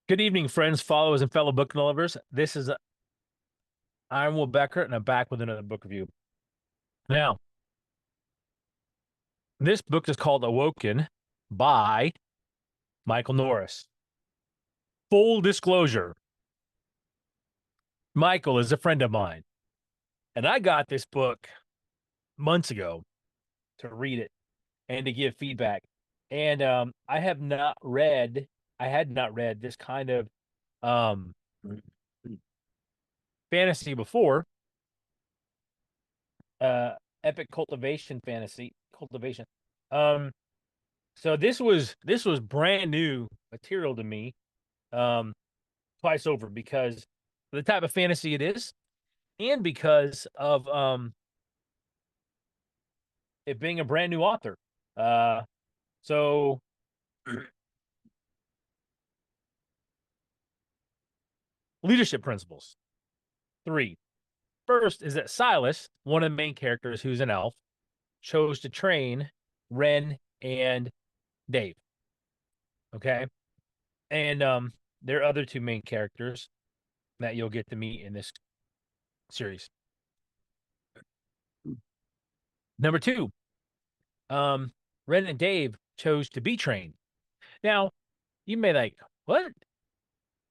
Good evening, friends, followers, and fellow book lovers. I'm Will Becker, and I'm back with another book review. Now, this book is called Awoken by Michael Noris. Full disclosure, Michael is a friend of mine, and I got this book months ago to read it and to give feedback. And I had not read this kind of um, fantasy before, uh, epic cultivation. Um, So this was brand new material to me, um, twice over because of the type of fantasy it is, and because of it being a brand new author. Uh, so leadership principles. Three. First is that Silas, one of the main characters who's an elf, chose to train Ren and Dave. Okay. And there are other two main characters that you'll get to meet in this series. Number two, um, Ren and Dave chose to be trained. Now, you may like, what?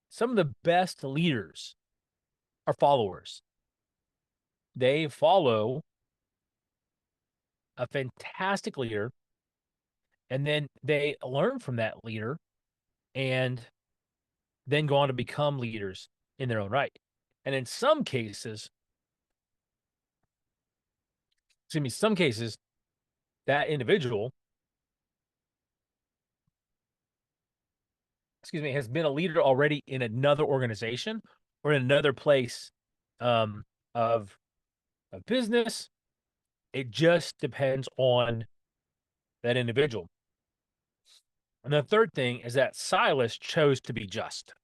Some of the best leaders are followers. They follow a fantastic leader, and then they learn from that leader and then go on to become leaders in their own right. And in some cases, that individual, has been a leader already in another organization or in another place um, of business. It just depends on that individual. And the third thing is that Silas chose to be just.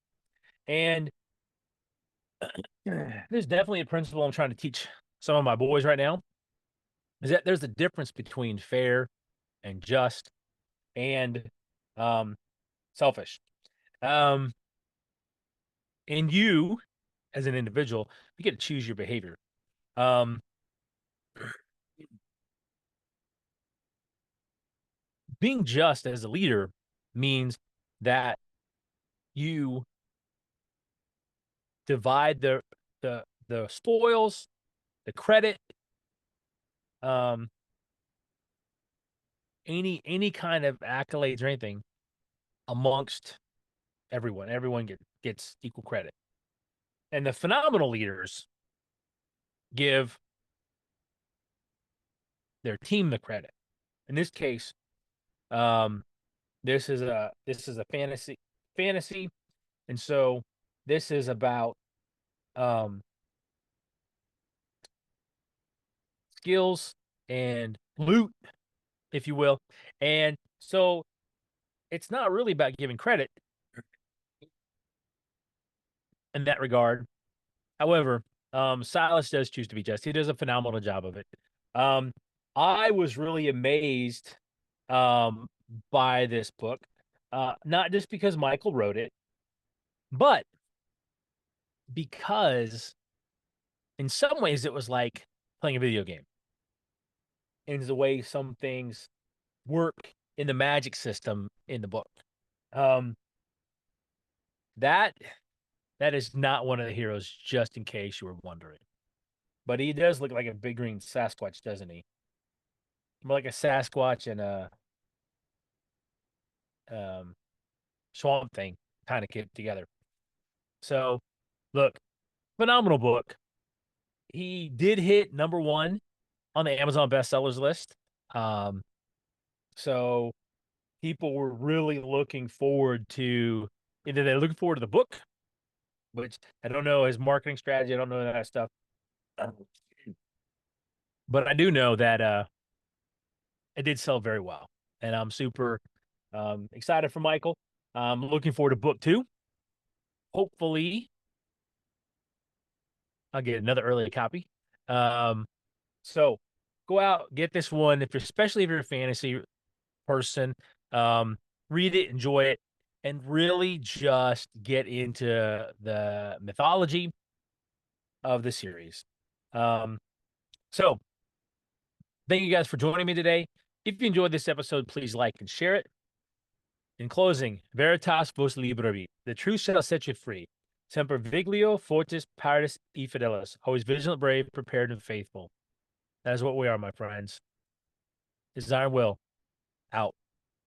And there's definitely a principle I'm trying to teach some of my boys right now is that there's a difference between fair and just and um, selfish. Um, and you, as an individual, you get to choose your behavior. Um, being just as a leader means that you divide the spoils, the credit, um, any kind of accolades or anything amongst everyone. Everyone gets equal credit. And the phenomenal leaders give their team the credit. In this case, um, this is a fantasy, and so this is about um, skills and loot, if you will. And so it's not really about giving credit in that regard. However, Silas does choose to be just. He does a phenomenal job of it. Um, I was really amazed um, by this book, not just because Michael wrote it, but because in some ways it was like playing a video game in the way some things work in the magic system in the book. Um, that that is not one of the heroes, just in case you were wondering. But he does look like a big green Sasquatch, doesn't he? More like a Sasquatch and a um, Swamp Thing kind of get together. So, look, phenomenal book. He did hit number one on the Amazon bestsellers list. Um, so people were really looking forward to either they're looking forward to the book, which I don't know his marketing strategy, I don't know that stuff. But I do know that it did sell very well. And I'm super excited for Michael. I'm looking forward to book two. Hopefully, I'll get another early copy. Um, so go out, get this one. Especially if you're a fantasy person, read it, enjoy it. and really just get into the mythology of the series. So thank you guys for joining me today. If you enjoyed this episode, please like and share it. In closing, Veritas vos liberavi. The truth shall set you free. Semper Viglio, Fortis, Paritas, E Fidelis. Always vigilant, brave, prepared, and faithful. That is what we are, my friends. This is Iron Will. Out.